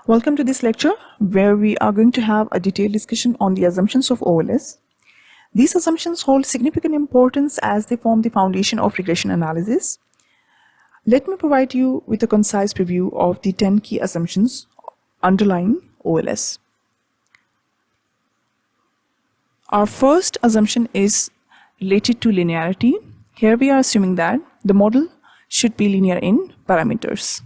Welcome to this lecture where we are going to have a detailed discussion on the assumptions of OLS. These assumptions hold significant importance as they form the foundation of regression analysis. Let me provide you with a concise preview of the 10 key assumptions underlying OLS. Our first assumption is related to linearity. Here we are assuming that the model should be linear in parameters.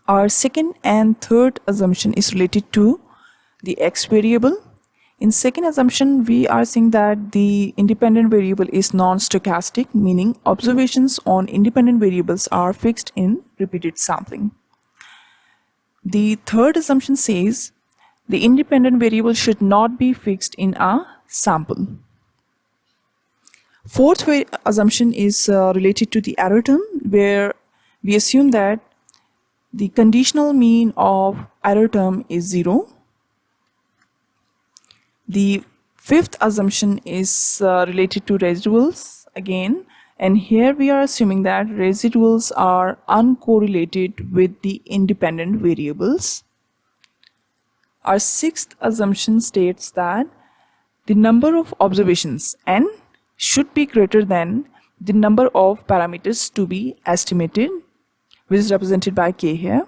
Our second and third assumption is related to the x variable. In second assumption, we are saying that the independent variable is non-stochastic, meaning observations on independent variables are fixed in repeated sampling. The third assumption says the independent variable should not be fixed in a sample. Fourth assumption is related to the error term, where we assume that the conditional mean of error term is 0. The fifth assumption is related to residuals again, and here we are assuming that residuals are uncorrelated with the independent variables. Our sixth assumption states that the number of observations n should be greater than the number of parameters to be estimated, which is represented by k here.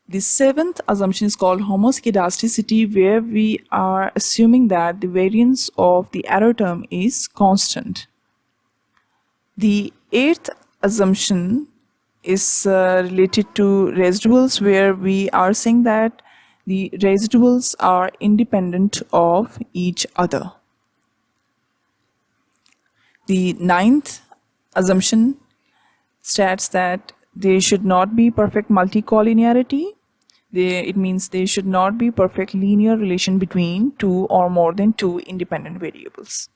The seventh assumption is called homoscedasticity, where we are assuming that the variance of the error term is constant. The eighth assumption is related to residuals, where we are saying that the residuals are independent of each other. The ninth assumption states that there should not be perfect multicollinearity. It means there should not be perfect linear relation between two or more than two independent variables.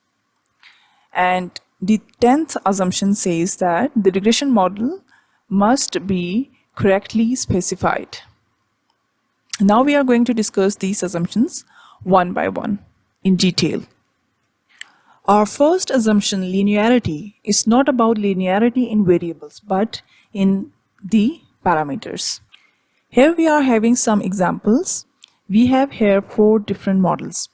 And the 10th assumption says that the regression model must be correctly specified. Now we are going to discuss these assumptions one by one in detail. Our first assumption, linearity, is not about linearity in variables, but in the parameters. Here we are having some examples. We have here 4 different models.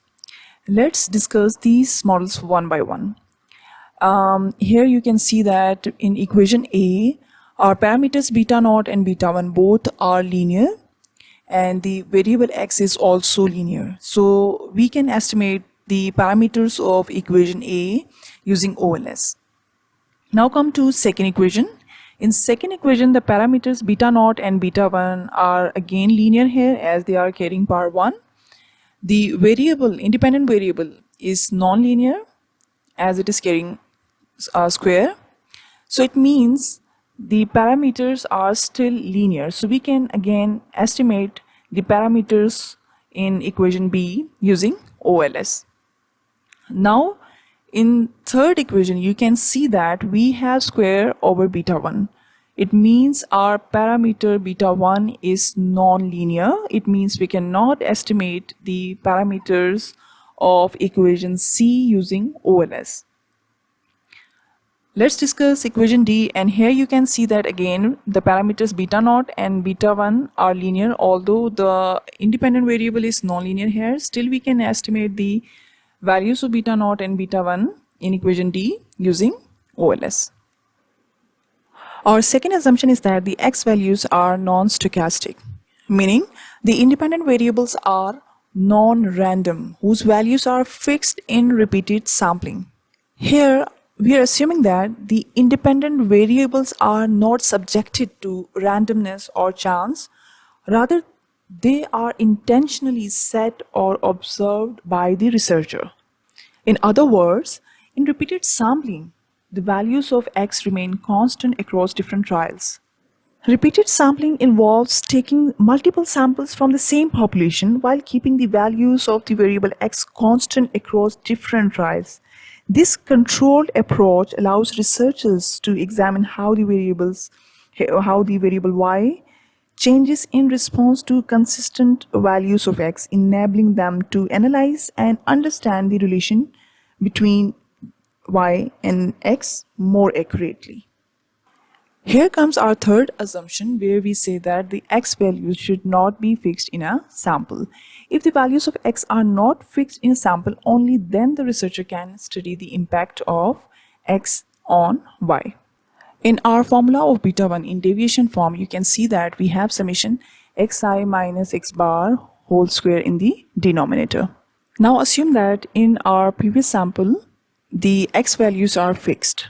Let's discuss these models one by one. Here you can see that in equation A, our parameters beta naught and beta 1 both are linear, and the variable x is also linear. So we can estimate the parameters of equation A using OLS. Now come to second equation. In second equation, the parameters beta naught and beta 1 are again linear here, as they are carrying power 1. The variable, independent variable, is non-linear as it is carrying a square. So it means the parameters are still linear. So we can again estimate the parameters in equation B using OLS. Now in third equation, you can see that we have square over beta 1. It means our parameter beta 1 is non-linear. It means we cannot estimate the parameters of equation C using OLS. Let's discuss equation D, and here you can see that again the parameters beta naught and beta 1 are linear. Although the independent variable is non-linear here, still we can estimate the values of beta naught and beta 1 in equation D using OLS. Our second assumption is that the x values are non-stochastic, meaning the independent variables are non-random, whose values are fixed in repeated sampling. Here we are assuming that the independent variables are not subjected to randomness or chance. Rather, they are intentionally set or observed by the researcher. In other words, in repeated sampling, the values of x remain constant across different trials. Repeated sampling involves taking multiple samples from the same population while keeping the values of the variable x constant across different trials. This controlled approach allows researchers to examine how the variable y changes in response to consistent values of x, enabling them to analyze and understand the relation between y and x more accurately. Here comes our third assumption, where we say that the x values should not be fixed in a sample. If the values of x are not fixed in a sample, only then the researcher can study the impact of x on y. In our formula of beta 1 in deviation form, you can see that we have summation xi minus x bar whole square in the denominator. Now assume that in our previous sample, the x values are fixed.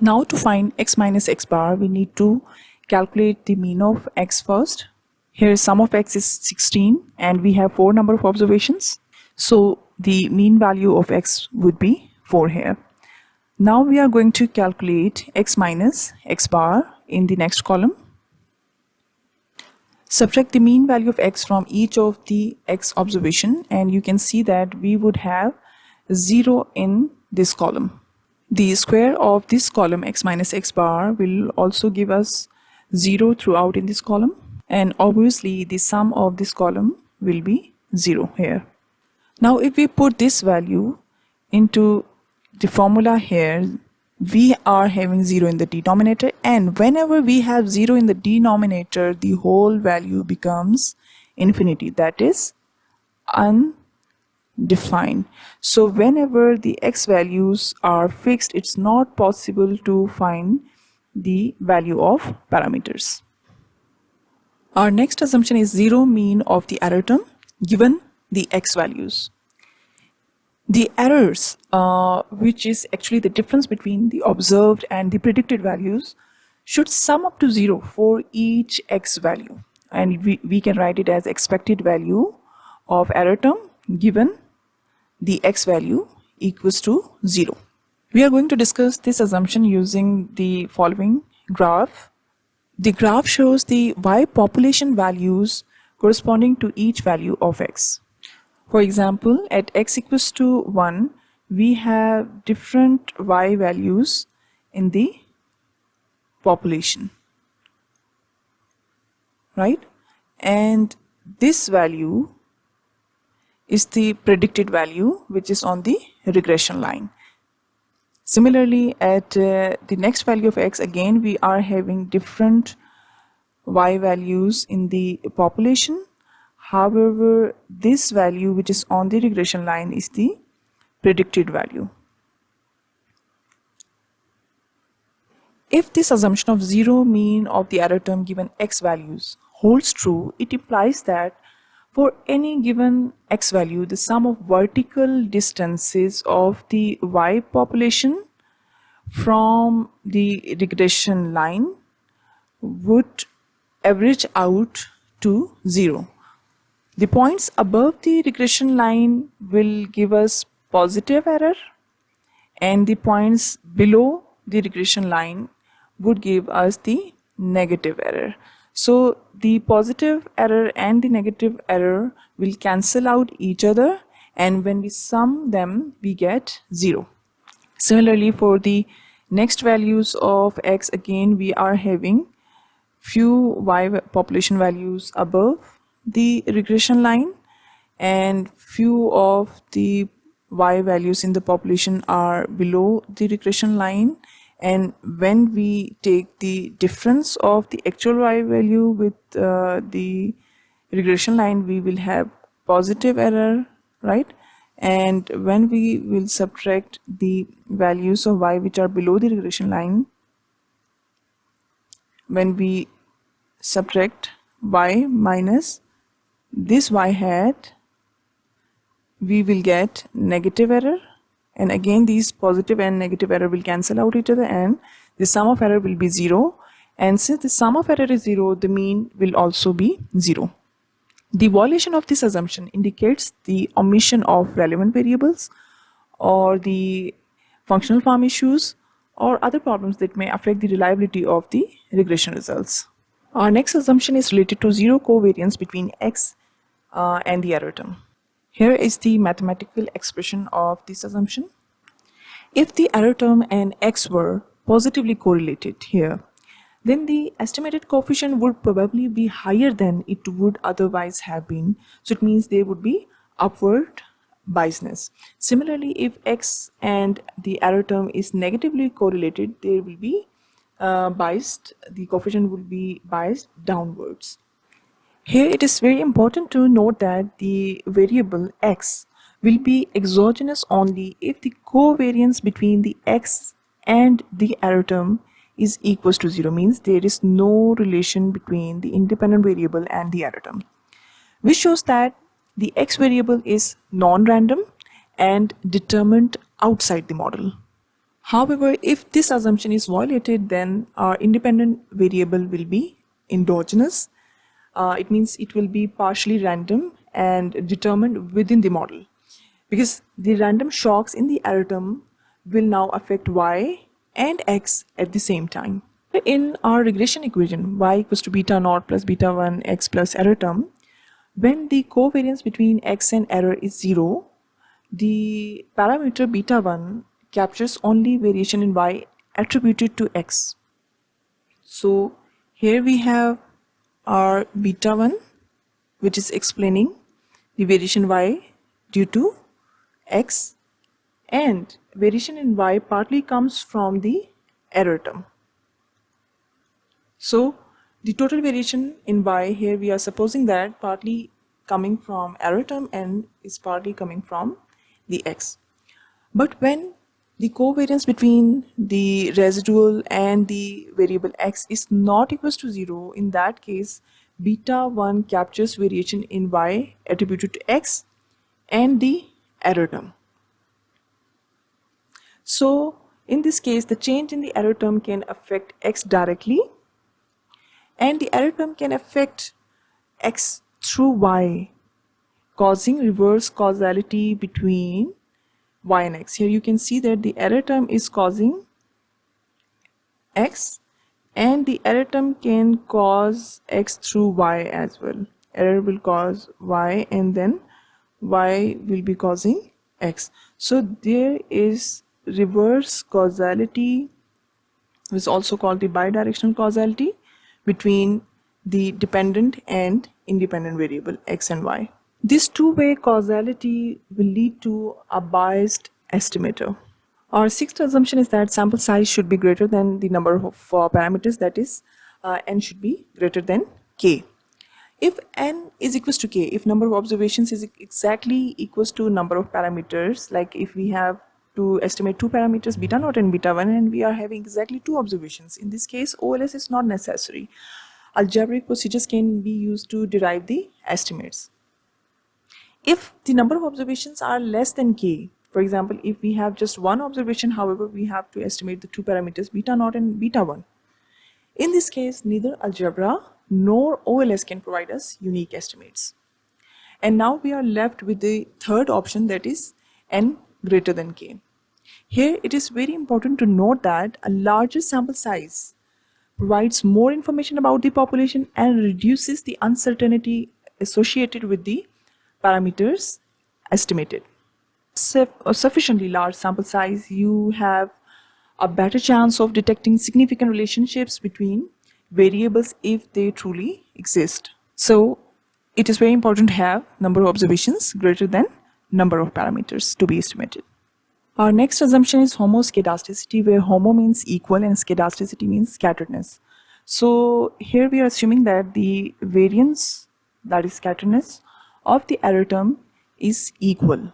Now to find x minus x bar, we need to calculate the mean of x first. Here sum of x is 16 and we have 4 number of observations. So the mean value of x would be 4 here. Now we are going to calculate x minus x bar in the next column. Subtract the mean value of x from each of the x observation and you can see that we would have 0 in this column. The square of this column x minus x bar will also give us 0 throughout in this column, and obviously the sum of this column will be 0 here. Now if we put this value into the formula here, we are having 0 in the denominator, and whenever we have 0 in the denominator, the whole value becomes infinity, that is undefined. So whenever the x values are fixed, it's not possible to find the value of parameters. Our next assumption is 0 mean of the error term given the x values. The errors, which is actually the difference between the observed and the predicted values, should sum up to 0 for each x value, and we can write it as expected value of error term given the x value equals to 0. We are going to discuss this assumption using the following graph. The graph shows the y population values corresponding to each value of x. For example, at x equals to 1, we have different y values in the population, right? And this value is the predicted value which is on the regression line. Similarly, at the next value of x, again we are having different y values in the population. However, this value which is on the regression line is the predicted value. If this assumption of 0 mean of the error term given x values holds true, it implies that for any given x value, the sum of vertical distances of the y population from the regression line would average out to 0. The points above the regression line will give us positive error, and the points below the regression line would give us the negative error. So the positive error and the negative error will cancel out each other, and when we sum them we get 0. Similarly, for the next values of x, again we are having few y population values above the regression line and few of the y values in the population are below the regression line, and when we take the difference of the actual y value with the regression line, we will have positive error, right? And when we will subtract the values of y which are below the regression line, when we subtract y minus this y hat, we will get negative error, and again these positive and negative error will cancel out each other and the sum of error will be 0, and since the sum of error is 0, the mean will also be 0. The violation of this assumption indicates the omission of relevant variables or the functional form issues or other problems that may affect the reliability of the regression results. Our next assumption is related to zero covariance between x and the error term. Here is the mathematical expression of this assumption. If the error term and x were positively correlated here, then the estimated coefficient would probably be higher than it would otherwise have been. So it means there would be upward biasness. Similarly, if x and the error term is negatively correlated, there will be biased, the coefficient will be biased downwards. Here it is very important to note that the variable x will be exogenous only if the covariance between the x and the error term is equals to 0, means there is no relation between the independent variable and the error term, which shows that the x variable is non-random and determined outside the model. However, if this assumption is violated, then our independent variable will be endogenous. It means it will be partially random and determined within the model, because the random shocks in the error term will now affect y and x at the same time. In our regression equation, y equals to beta naught plus beta 1 x plus error term, when the covariance between x and error is 0, the parameter beta 1 captures only variation in y attributed to x. So here we have our beta 1, which is explaining the variation y due to x, and variation in y partly comes from the error term. So the total variation in y here, we are supposing that partly coming from error term and is partly coming from the x. But when the covariance between the residual and the variable x is not equals to 0, in that case beta 1 captures variation in y attributed to x and the error term. So in this case, the change in the error term can affect x directly, and the error term can affect x through y, causing reverse causality between y and x. Here you can see that the error term is causing x, and the error term can cause x through y as well. Error will cause y, and then y will be causing x. So there is reverse causality, which is also called the bidirectional causality, between the dependent and independent variable x and y. This two-way causality will lead to a biased estimator. Our sixth assumption is that sample size should be greater than the number of parameters, that is, n should be greater than k. If n is equals to k, if number of observations is exactly equals to number of parameters, like if we have to estimate two parameters beta naught and beta 1, and we are having exactly two observations, in this case OLS is not necessary. Algebraic procedures can be used to derive the estimates. If the number of observations are less than k, for example, if we have just one observation, however, we have to estimate the two parameters beta naught and beta 1. In this case, neither algebra nor OLS can provide us unique estimates. And now we are left with the third option, that is n greater than k. Here it is very important to note that a larger sample size provides more information about the population and reduces the uncertainty associated with the parameters estimated. A sufficiently large sample size, you have a better chance of detecting significant relationships between variables if they truly exist. So it is very important to have number of observations greater than number of parameters to be estimated. Our next assumption is homoscedasticity, where homo means equal and scedasticity means scatteredness. So here we are assuming that the variance, that is scatteredness, of the error term is equal.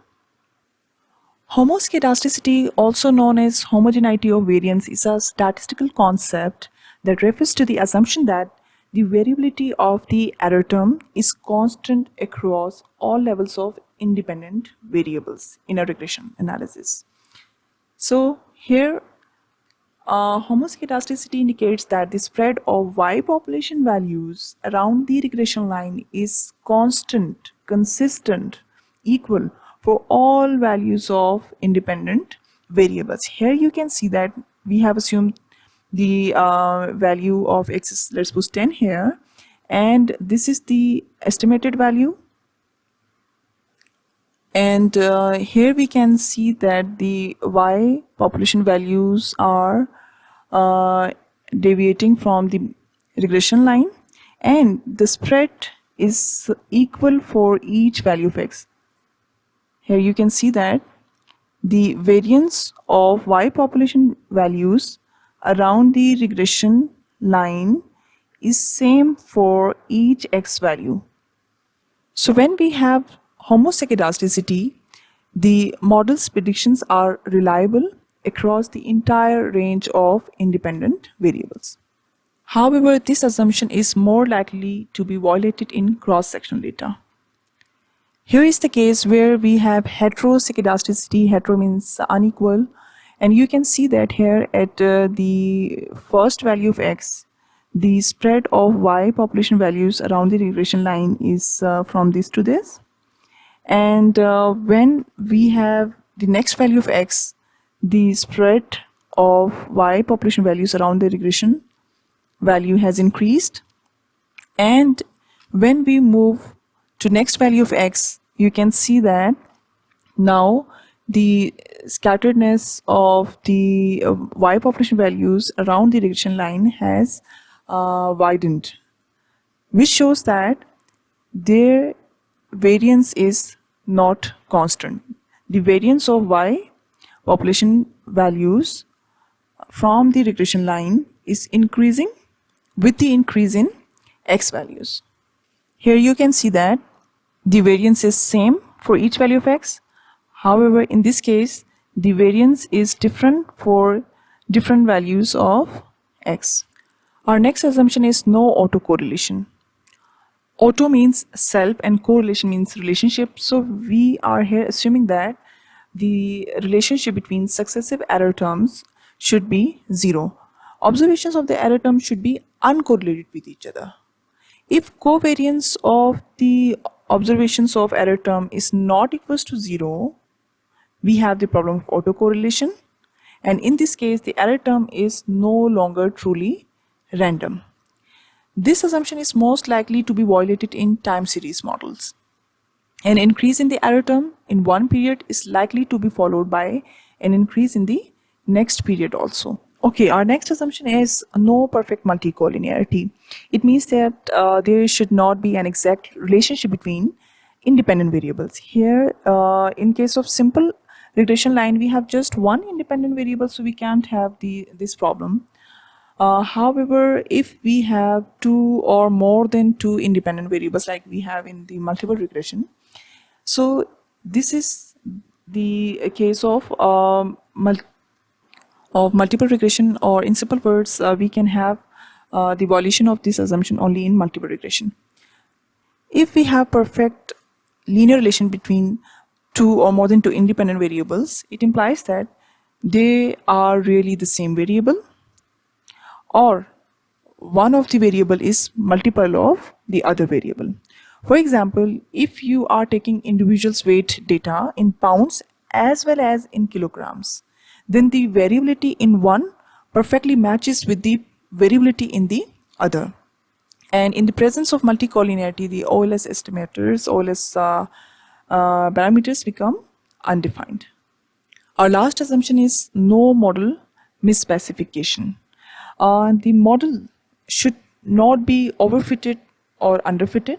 Homoscedasticity, also known as homogeneity of variance, is a statistical concept that refers to the assumption that the variability of the error term is constant across all levels of independent variables in a regression analysis. So here homoscedasticity indicates that the spread of y population values around the regression line is constant, consistent, equal for all values of independent variables. Here you can see that we have assumed the value of x is, let's suppose 10 here, and this is the estimated value, and here we can see that the y population values are deviating from the regression line, and the spread is equal for each value of x. Here you can see that the variance of y population values around the regression line is same for each x value. So when we have homoscedasticity, the model's predictions are reliable across the entire range of independent variables. However, this assumption is more likely to be violated in cross-sectional data. Here is the case where we have heteroscedasticity. Hetero means unequal, and you can see that here at the first value of x, the spread of y population values around the regression line is from this to this. And when we have the next value of x, the spread of y population values around the regression value has increased. And when we move to next value of x, you can see that now the scatteredness of the y population values around the regression line has widened, which shows that their variance is not constant. The variance of y population values from the regression line is increasing with the increase in x values. Here you can see that the variance is same for each value of x. However, in this case, the variance is different for different values of x. Our next assumption is no autocorrelation. Auto means self and correlation means relationship. So we are here assuming that the relationship between successive error terms should be zero. Observations of the error term should be uncorrelated with each other. If covariance of the observations of error term is not equals to zero, we have the problem of autocorrelation, and in this case the error term is no longer truly random. This assumption is most likely to be violated in time series models. An increase in the error term in one period is likely to be followed by an increase in the next period also. Okay, our next assumption is no perfect multicollinearity. It means that there should not be an exact relationship between independent variables. Here, in case of simple regression line, we have just one independent variable, so we can't have this problem. However, if we have two or more than two independent variables like we have in the multiple regression, so this is the case of multiple regression, or in simple words, we can have the violation of this assumption only in multiple regression. If we have perfect linear relation between two or more than two independent variables, it implies that they are really the same variable, or one of the variable is multiple of the other variable. For example, if you are taking individuals' weight data in pounds as well as in kilograms, then the variability in one perfectly matches with the variability in the other. And in the presence of multicollinearity, the OLS estimators, OLS parameters become undefined. Our last assumption is no model misspecification. The model should not be overfitted or underfitted.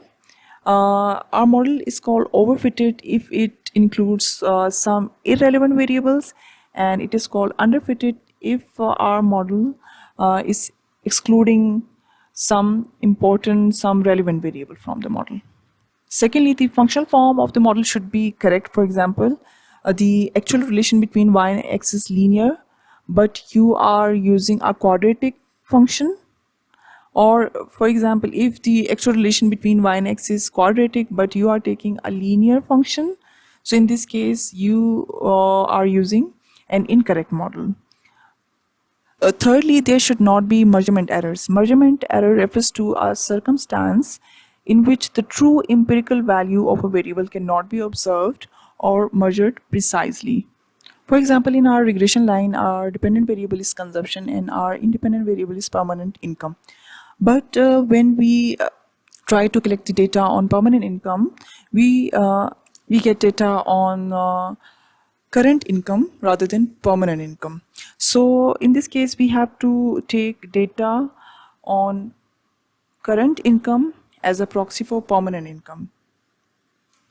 Our model is called overfitted if it includes some irrelevant variables, and it is called underfitted if our model is excluding some important, some relevant variable from the model. Secondly, the functional form of the model should be correct. For example, the actual relation between y and x is linear, but you are using a quadratic function. Or for example, if the actual relation between y and x is quadratic, but you are taking a linear function, so in this case you are using an incorrect model. Thirdly, there should not be measurement errors. Measurement error refers to a circumstance in which the true empirical value of a variable cannot be observed or measured precisely. For example, in our regression line, our dependent variable is consumption and our independent variable is permanent income. But when we try to collect the data on permanent income, we get data on current income rather than permanent income. So in this case, we have to take data on current income as a proxy for permanent income.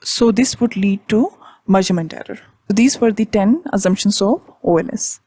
So this would lead to measurement error. So these were the 10 assumptions of OLS.